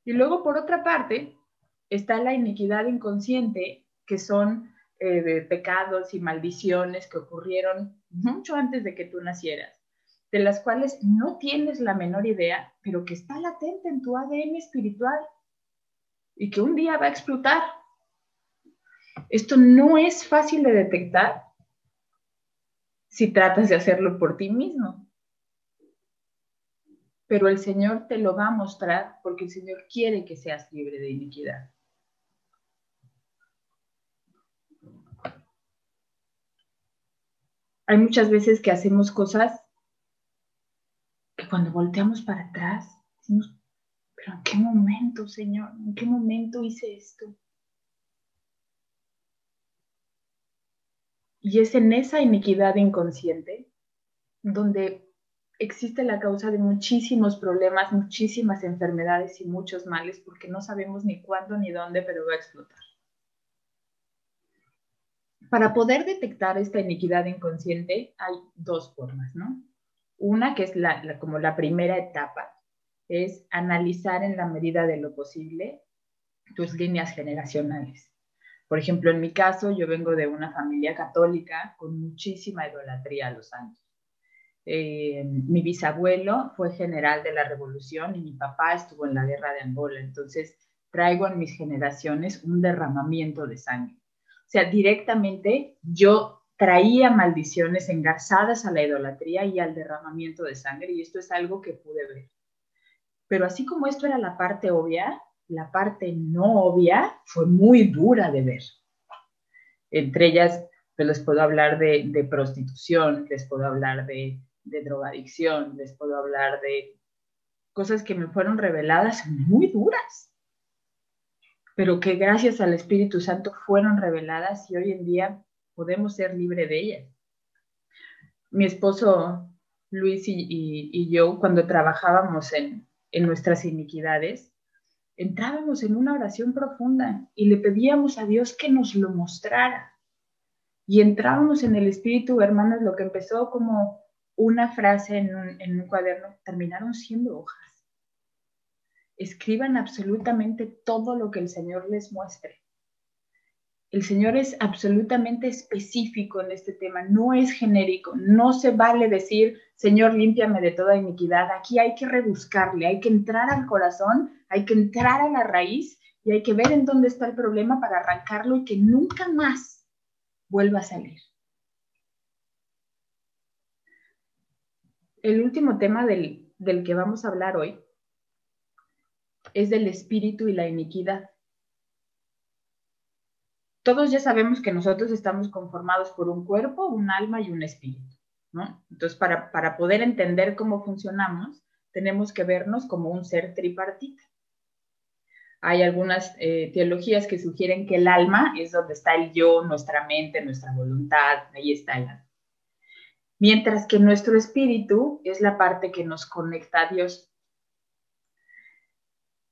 Y luego, por otra parte, está la iniquidad inconsciente, que son de pecados y maldiciones que ocurrieron mucho antes de que tú nacieras, de las cuales no tienes la menor idea, pero que está latente en tu ADN espiritual y que un día va a explotar. Esto no es fácil de detectar si tratas de hacerlo por ti mismo. Pero el Señor te lo va a mostrar porque el Señor quiere que seas libre de iniquidad. Hay muchas veces que hacemos cosas que cuando volteamos para atrás decimos, pero ¿en qué momento, Señor? ¿En qué momento hice esto? Y es en esa iniquidad inconsciente donde existe la causa de muchísimos problemas, muchísimas enfermedades y muchos males, porque no sabemos ni cuándo ni dónde, pero va a explotar. Para poder detectar esta iniquidad inconsciente hay dos formas, ¿no? Una que es como la primera etapa, es analizar en la medida de lo posible tus líneas generacionales. Por ejemplo, en mi caso, yo vengo de una familia católica con muchísima idolatría a los santos. Mi bisabuelo fue general de la Revolución y mi papá estuvo en la guerra de Angola. Entonces, traigo en mis generaciones un derramamiento de sangre. O sea, directamente yo traía maldiciones engarzadas a la idolatría y al derramamiento de sangre, y esto es algo que pude ver. Pero así como esto era la parte obvia, la parte no obvia fue muy dura de ver. Entre ellas, pues les puedo hablar de prostitución, les puedo hablar de drogadicción, les puedo hablar de cosas que me fueron reveladas muy duras, pero que gracias al Espíritu Santo fueron reveladas y hoy en día podemos ser libres de ellas. Mi esposo Luis y yo, cuando trabajábamos en nuestras iniquidades, entrábamos en una oración profunda y le pedíamos a Dios que nos lo mostrara. Y entrábamos en el Espíritu, hermanos, lo que empezó como una frase en un cuaderno, terminaron siendo hojas. Escriban absolutamente todo lo que el Señor les muestre. El Señor es absolutamente específico en este tema, no es genérico, no se vale decir, Señor, límpiame de toda iniquidad. Aquí hay que rebuscarle, hay que entrar al corazón, hay que entrar a la raíz y hay que ver en dónde está el problema para arrancarlo y que nunca más vuelva a salir. El último tema del que vamos a hablar hoy es del espíritu y la iniquidad. Todos ya sabemos que nosotros estamos conformados por un cuerpo, un alma y un espíritu, ¿no? Entonces, para poder entender cómo funcionamos, tenemos que vernos como un ser tripartita. Hay algunas teologías que sugieren que el alma es donde está el yo, nuestra mente, nuestra voluntad, ahí está el alma. Mientras que nuestro espíritu es la parte que nos conecta a Dios.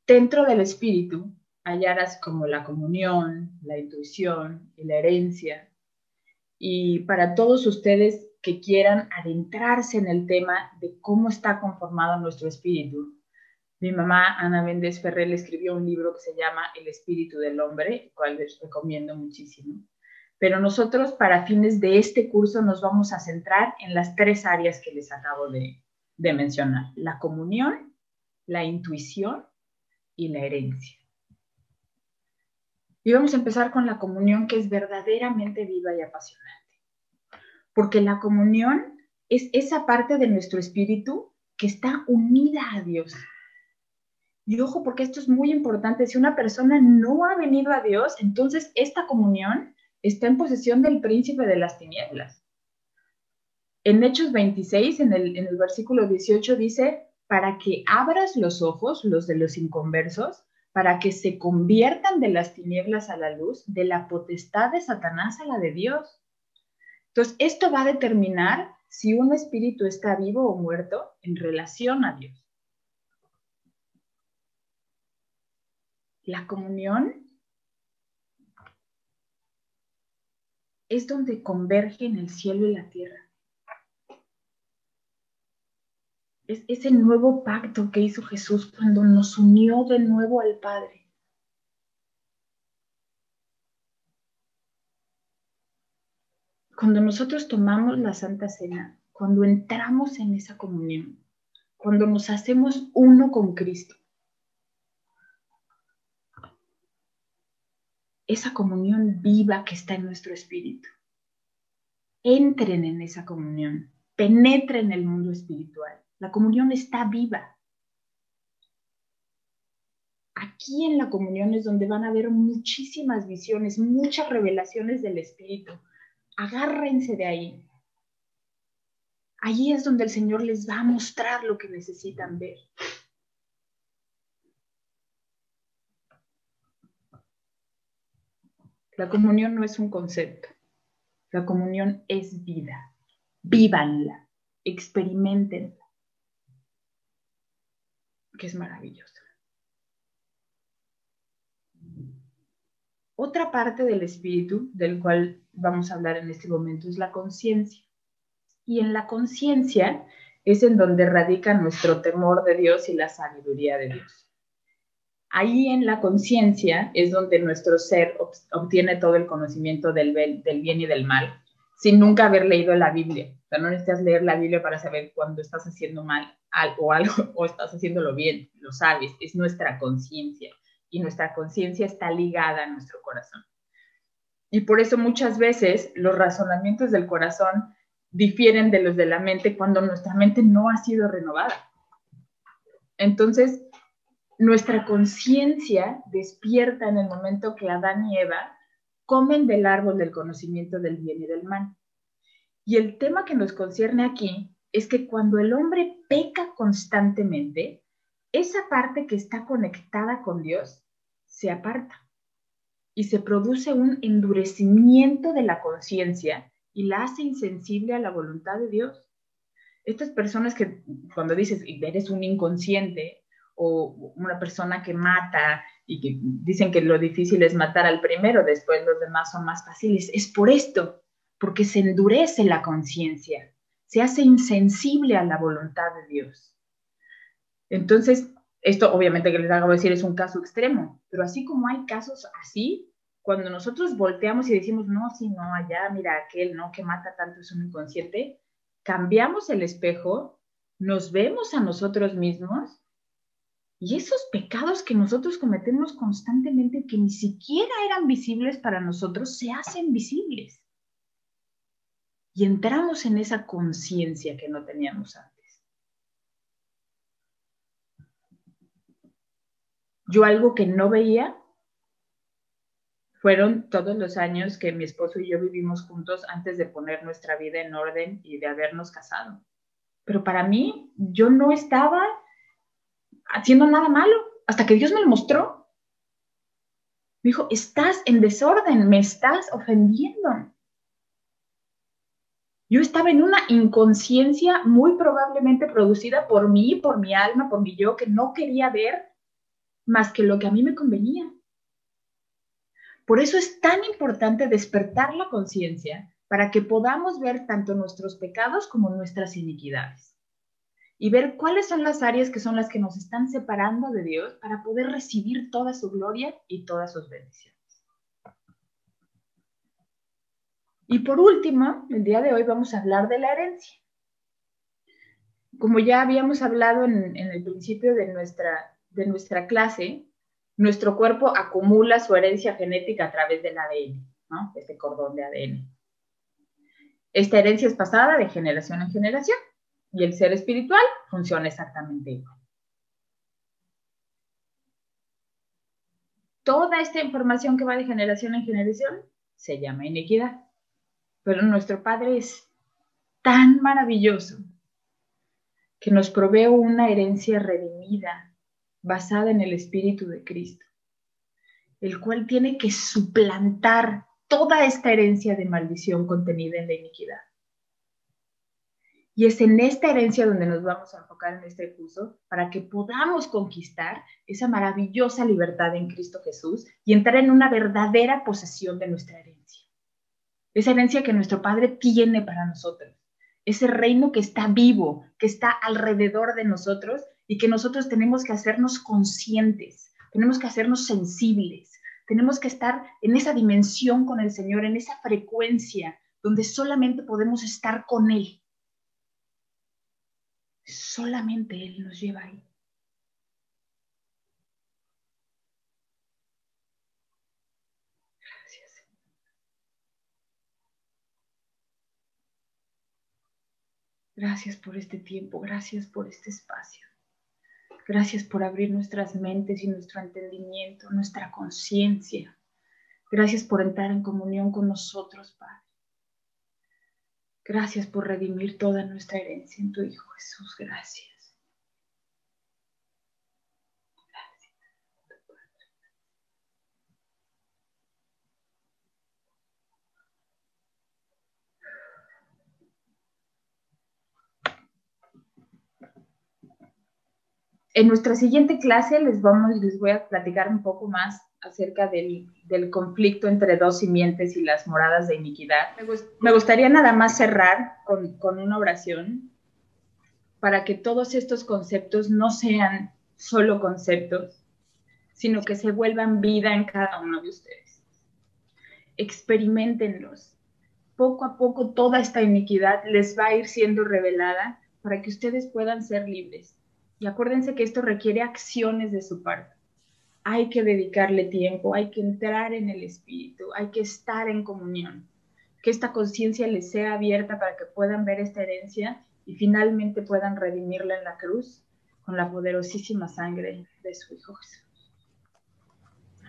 Dentro del espíritu hay áreas como la comunión, la intuición y la herencia. Y para todos ustedes que quieran adentrarse en el tema de cómo está conformado nuestro espíritu, mi mamá, Ana Méndez Ferrer, escribió un libro que se llama El espíritu del hombre, el cual les recomiendo muchísimo. Pero nosotros, para fines de este curso, nos vamos a centrar en las 3 áreas que les acabo de mencionar: la comunión, la intuición y la herencia. Y vamos a empezar con la comunión, que es verdaderamente viva y apasionante. Porque la comunión es esa parte de nuestro espíritu que está unida a Dios. Y ojo, porque esto es muy importante. Si una persona no ha venido a Dios, entonces esta comunión está en posesión del príncipe de las tinieblas. En Hechos 26, en el versículo 18, dice, para que abras los ojos, los de los inconversos, para que se conviertan de las tinieblas a la luz, de la potestad de Satanás a la de Dios. Entonces, esto va a determinar si un espíritu está vivo o muerto en relación a Dios. La comunión es donde convergen el cielo y la tierra. Es ese nuevo pacto que hizo Jesús cuando nos unió de nuevo al Padre. Cuando nosotros tomamos la Santa Cena, cuando entramos en esa comunión, cuando nos hacemos uno con Cristo, esa comunión viva que está en nuestro espíritu, entren en esa comunión, penetren el mundo espiritual. La comunión está viva. Aquí en la comunión es donde van a haber muchísimas visiones, muchas revelaciones del Espíritu. Agárrense de ahí. Allí es donde el Señor les va a mostrar lo que necesitan ver. La comunión no es un concepto. La comunión es vida. Vívanla, experimentenla, que es maravillosa. Otra parte del espíritu, del cual vamos a hablar en este momento, es la conciencia. Y en la conciencia es en donde radica nuestro temor de Dios y la sabiduría de Dios. Ahí en la conciencia es donde nuestro ser obtiene todo el conocimiento del bien y del mal, sin nunca haber leído la Biblia. O sea, no necesitas leer la Biblia para saber cuando estás haciendo mal algo o estás haciéndolo bien, lo sabes, es nuestra conciencia. Y nuestra conciencia está ligada a nuestro corazón. Y por eso muchas veces los razonamientos del corazón difieren de los de la mente cuando nuestra mente no ha sido renovada. Entonces, nuestra conciencia despierta en el momento que Adán y Eva comen del árbol del conocimiento del bien y del mal. Y el tema que nos concierne aquí es que cuando el hombre peca constantemente, esa parte que está conectada con Dios se aparta y se produce un endurecimiento de la conciencia y la hace insensible a la voluntad de Dios. Estas personas que cuando dices eres un inconsciente o una persona que mata y que dicen que lo difícil es matar al primero, después los demás son más fáciles, es por esto, porque se endurece la conciencia, se hace insensible a la voluntad de Dios. Entonces, esto obviamente que les acabo de decir es un caso extremo, pero así como hay casos así, cuando nosotros volteamos y decimos, no, sí, no, allá, mira, aquel, no, que mata tanto es un inconsciente, cambiamos el espejo, nos vemos a nosotros mismos y esos pecados que nosotros cometemos constantemente, que ni siquiera eran visibles para nosotros, se hacen visibles. Y entramos en esa conciencia que no teníamos antes. Yo algo que no veía fueron todos los años que mi esposo y yo vivimos juntos antes de poner nuestra vida en orden y de habernos casado. Pero para mí, yo no estaba haciendo nada malo hasta que Dios me lo mostró. Me dijo, estás en desorden, me estás ofendiendo. Yo estaba en una inconsciencia muy probablemente producida por mí, por mi alma, por mi yo, que no quería ver más que lo que a mí me convenía. Por eso es tan importante despertar la conciencia para que podamos ver tanto nuestros pecados como nuestras iniquidades y ver cuáles son las áreas que son las que nos están separando de Dios para poder recibir toda su gloria y todas sus bendiciones. Y por último, el día de hoy vamos a hablar de la herencia. Como ya habíamos hablado en el principio de nuestra clase, nuestro cuerpo acumula su herencia genética a través del ADN, ¿no? Este cordón de ADN. Esta herencia es pasada de generación en generación y el ser espiritual funciona exactamente igual. Toda esta información que va de generación en generación se llama iniquidad. Pero nuestro Padre es tan maravilloso que nos provee una herencia redimida, basada en el Espíritu de Cristo, el cual tiene que suplantar toda esta herencia de maldición contenida en la iniquidad. Y es en esta herencia donde nos vamos a enfocar en este curso para que podamos conquistar esa maravillosa libertad en Cristo Jesús y entrar en una verdadera posesión de nuestra herencia. Esa herencia que nuestro Padre tiene para nosotros. Ese reino que está vivo, que está alrededor de nosotros y que nosotros tenemos que hacernos conscientes, tenemos que hacernos sensibles, tenemos que estar en esa dimensión con el Señor, en esa frecuencia donde solamente podemos estar con Él. Solamente Él nos lleva ahí. Gracias, Señor. Gracias por este tiempo, gracias por este espacio. Gracias por abrir nuestras mentes y nuestro entendimiento, nuestra conciencia. Gracias por entrar en comunión con nosotros, Padre. Gracias por redimir toda nuestra herencia en tu Hijo Jesús. Gracias. Gracias. En nuestra siguiente clase les voy a platicar un poco más acerca del conflicto entre dos simientes y las moradas de iniquidad. Me gustaría nada más cerrar con una oración para que todos estos conceptos no sean solo conceptos, sino que se vuelvan vida en cada uno de ustedes. Experiméntenlos. Poco a poco toda esta iniquidad les va a ir siendo revelada para que ustedes puedan ser libres. Y acuérdense que esto requiere acciones de su parte. Hay que dedicarle tiempo, hay que entrar en el Espíritu, hay que estar en comunión. Que esta conciencia les sea abierta para que puedan ver esta herencia y finalmente puedan redimirla en la cruz con la poderosísima sangre de su Hijo Jesús.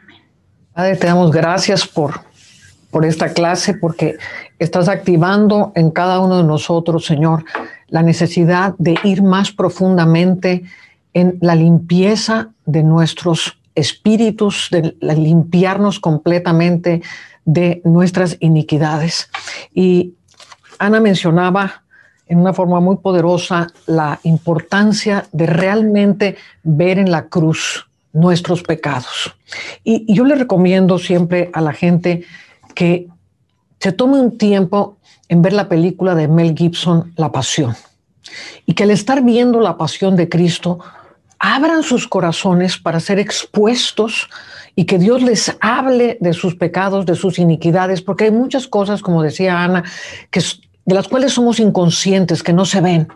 Amén. Padre, te damos gracias por esta clase, porque estás activando en cada uno de nosotros, Señor, la necesidad de ir más profundamente en la limpieza de nuestros espíritus, de limpiarnos completamente de nuestras iniquidades. Y Ana mencionaba en una forma muy poderosa la importancia de realmente ver en la cruz nuestros pecados. Y yo le recomiendo siempre a la gente que se tome un tiempo en ver la película de Mel Gibson, La Pasión, y que al estar viendo la pasión de Cristo, abran sus corazones para ser expuestos y que Dios les hable de sus pecados, de sus iniquidades, porque hay muchas cosas, como decía Ana, de las cuales somos inconscientes, que no se ven.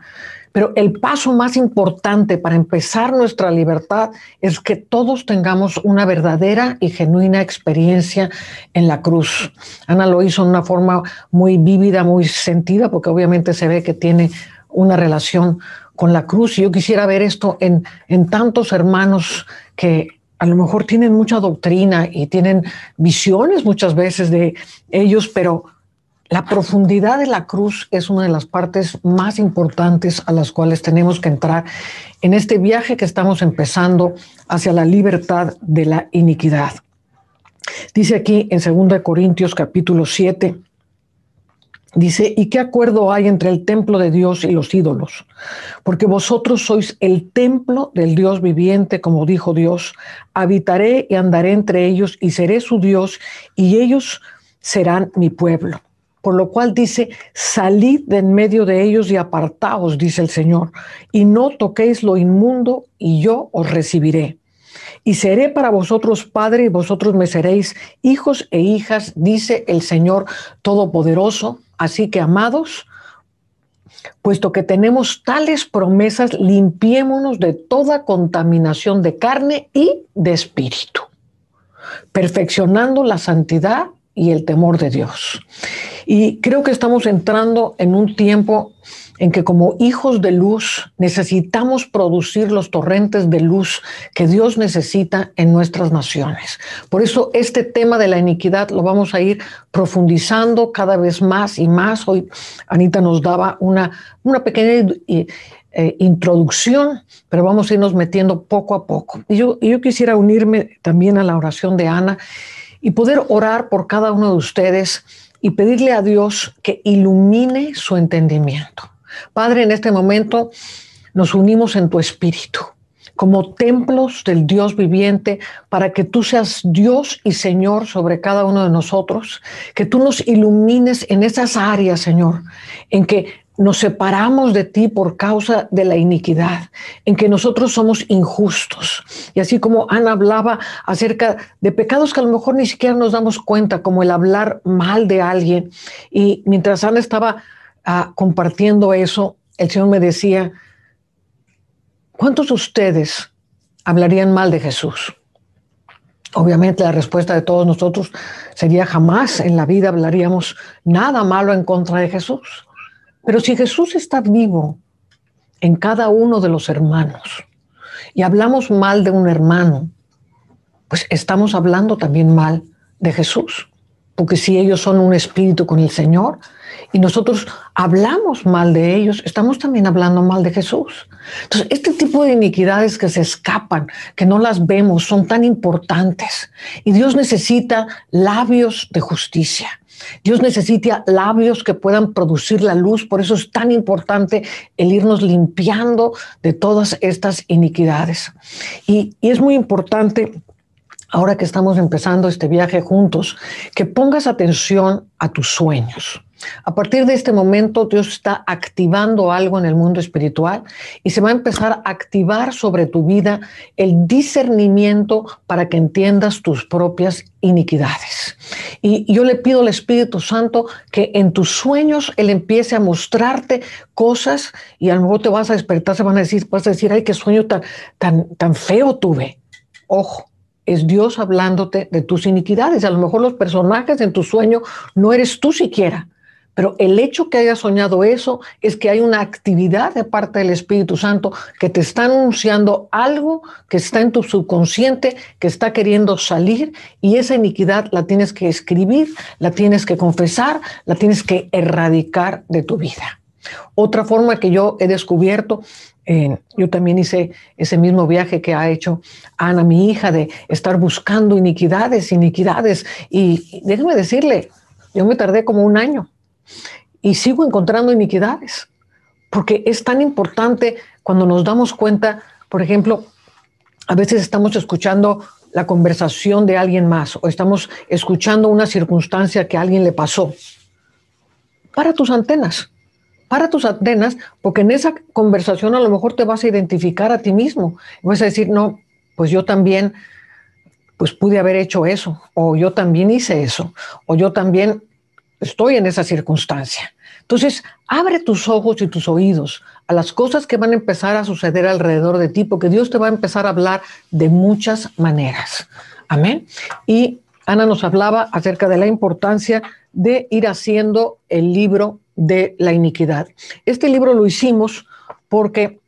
Pero el paso más importante para empezar nuestra libertad es que todos tengamos una verdadera y genuina experiencia en la cruz. Ana lo hizo de una forma muy vívida, muy sentida, porque obviamente se ve que tiene una relación con la cruz. Y yo quisiera ver esto en tantos hermanos que a lo mejor tienen mucha doctrina y tienen visiones muchas veces de ellos, pero la profundidad de la cruz es una de las partes más importantes a las cuales tenemos que entrar en este viaje que estamos empezando hacia la libertad de la iniquidad. Dice aquí en 2 Corintios capítulo 7, dice, ¿y qué acuerdo hay entre el templo de Dios y los ídolos? Porque vosotros sois el templo del Dios viviente, como dijo Dios, habitaré y andaré entre ellos y seré su Dios y ellos serán mi pueblo. Por lo cual dice, salid de en medio de ellos y apartaos, dice el Señor, y no toquéis lo inmundo y yo os recibiré. Y seré para vosotros padre y vosotros me seréis hijos e hijas, dice el Señor Todopoderoso. Así que, amados, puesto que tenemos tales promesas, limpiémonos de toda contaminación de carne y de espíritu, perfeccionando la santidad y el temor de Dios. Y creo que estamos entrando en un tiempo en que como hijos de luz necesitamos producir los torrentes de luz que Dios necesita en nuestras naciones. Por eso este tema de la iniquidad lo vamos a ir profundizando cada vez más y más. Hoy Anita nos daba una pequeña introducción, pero vamos a irnos metiendo poco a poco. Y yo quisiera unirme también a la oración de Ana y poder orar por cada uno de ustedes y pedirle a Dios que ilumine su entendimiento. Padre, en este momento nos unimos en tu espíritu como templos del Dios viviente para que tú seas Dios y Señor sobre cada uno de nosotros, que tú nos ilumines en esas áreas, Señor, en que nos separamos de ti por causa de la iniquidad, en que nosotros somos injustos. Y así como Ana hablaba acerca de pecados que a lo mejor ni siquiera nos damos cuenta, como el hablar mal de alguien. Y mientras Ana estaba compartiendo eso, el Señor me decía, ¿cuántos de ustedes hablarían mal de Jesús? Obviamente la respuesta de todos nosotros sería jamás en la vida hablaríamos nada malo en contra de Jesús. Pero si Jesús está vivo en cada uno de los hermanos y hablamos mal de un hermano, pues estamos hablando también mal de Jesús. Porque si ellos son un espíritu con el Señor y nosotros hablamos mal de ellos, estamos también hablando mal de Jesús. Entonces, este tipo de iniquidades que se escapan, que no las vemos, son tan importantes. Y Dios necesita labios de justicia. Dios necesita labios que puedan producir la luz, por eso es tan importante el irnos limpiando de todas estas iniquidades. Y es muy importante, ahora que estamos empezando este viaje juntos, que pongas atención a tus sueños. A partir de este momento, Dios está activando algo en el mundo espiritual y se va a empezar a activar sobre tu vida el discernimiento para que entiendas tus propias iniquidades. Y yo le pido al Espíritu Santo que en tus sueños Él empiece a mostrarte cosas y a lo mejor te vas a despertar, vas a decir, ay, qué sueño tan feo tuve. Ojo. Es Dios hablándote de tus iniquidades. A lo mejor los personajes en tu sueño no eres tú siquiera, pero el hecho que hayas soñado eso es que hay una actividad de parte del Espíritu Santo que te está anunciando algo que está en tu subconsciente, que está queriendo salir, y esa iniquidad la tienes que escribir, la tienes que confesar, la tienes que erradicar de tu vida. Otra forma que yo he descubierto, yo también hice ese mismo viaje que ha hecho Ana, mi hija, de estar buscando iniquidades, y déjeme decirle, yo me tardé como 1 año y sigo encontrando iniquidades, porque es tan importante cuando nos damos cuenta, por ejemplo, a veces estamos escuchando la conversación de alguien más o estamos escuchando una circunstancia que a alguien le pasó. Para tus antenas, porque en esa conversación a lo mejor te vas a identificar a ti mismo. Vas a decir, no, pues yo también pues pude haber hecho eso, o yo también hice eso, o yo también estoy en esa circunstancia. Entonces, abre tus ojos y tus oídos a las cosas que van a empezar a suceder alrededor de ti, porque Dios te va a empezar a hablar de muchas maneras. Amén. Y Ana nos hablaba acerca de la importancia de ir haciendo el libro de la iniquidad. Este libro lo hicimos porque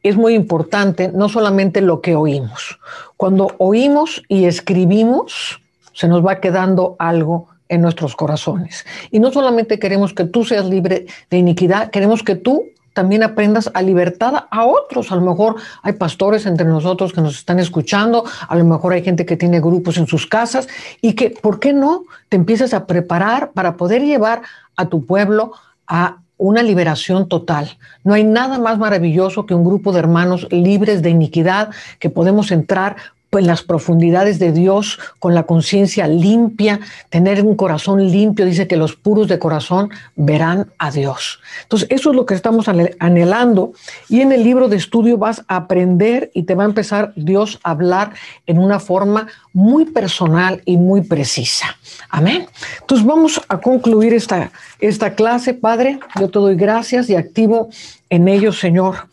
es muy importante no solamente lo que oímos. Cuando oímos y escribimos, se nos va quedando algo en nuestros corazones. Y no solamente queremos que tú seas libre de iniquidad, queremos que tú también aprendas a libertad a otros. A lo mejor hay pastores entre nosotros que nos están escuchando, a lo mejor hay gente que tiene grupos en sus casas y que, ¿por qué no te empiezas a preparar para poder llevar a tu pueblo a una liberación total? No hay nada más maravilloso que un grupo de hermanos libres de iniquidad, que podemos entrar en las profundidades de Dios con la conciencia limpia, tener un corazón limpio. Dice que los puros de corazón verán a Dios. Entonces, eso es lo que estamos anhelando, y en el libro de estudio vas a aprender y te va a empezar Dios a hablar en una forma muy personal y muy precisa. Amén. Entonces, vamos a concluir esta clase. Padre, yo te doy gracias y activo en ellos, Señor,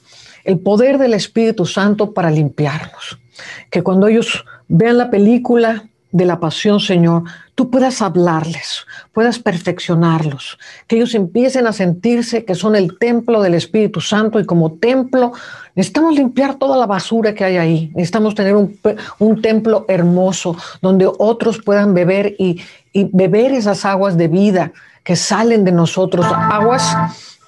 el poder del Espíritu Santo para limpiarnos. Que cuando ellos vean la película de la pasión, Señor, tú puedas hablarles, puedas perfeccionarlos, que ellos empiecen a sentirse que son el templo del Espíritu Santo, y como templo necesitamos limpiar toda la basura que hay ahí. Necesitamos tener un templo hermoso donde otros puedan beber y beber esas aguas de vida que salen de nosotros,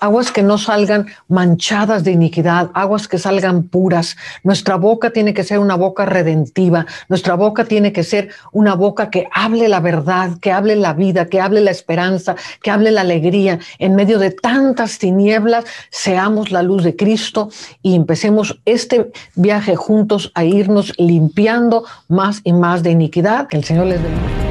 aguas que no salgan manchadas de iniquidad, aguas que salgan puras. Nuestra boca tiene que ser una boca redentiva. Nuestra boca tiene que ser una boca que hable la verdad, que hable la vida, que hable la esperanza, que hable la alegría. En medio de tantas tinieblas, seamos la luz de Cristo y empecemos este viaje juntos a irnos limpiando más y más de iniquidad. Que el Señor les bendiga.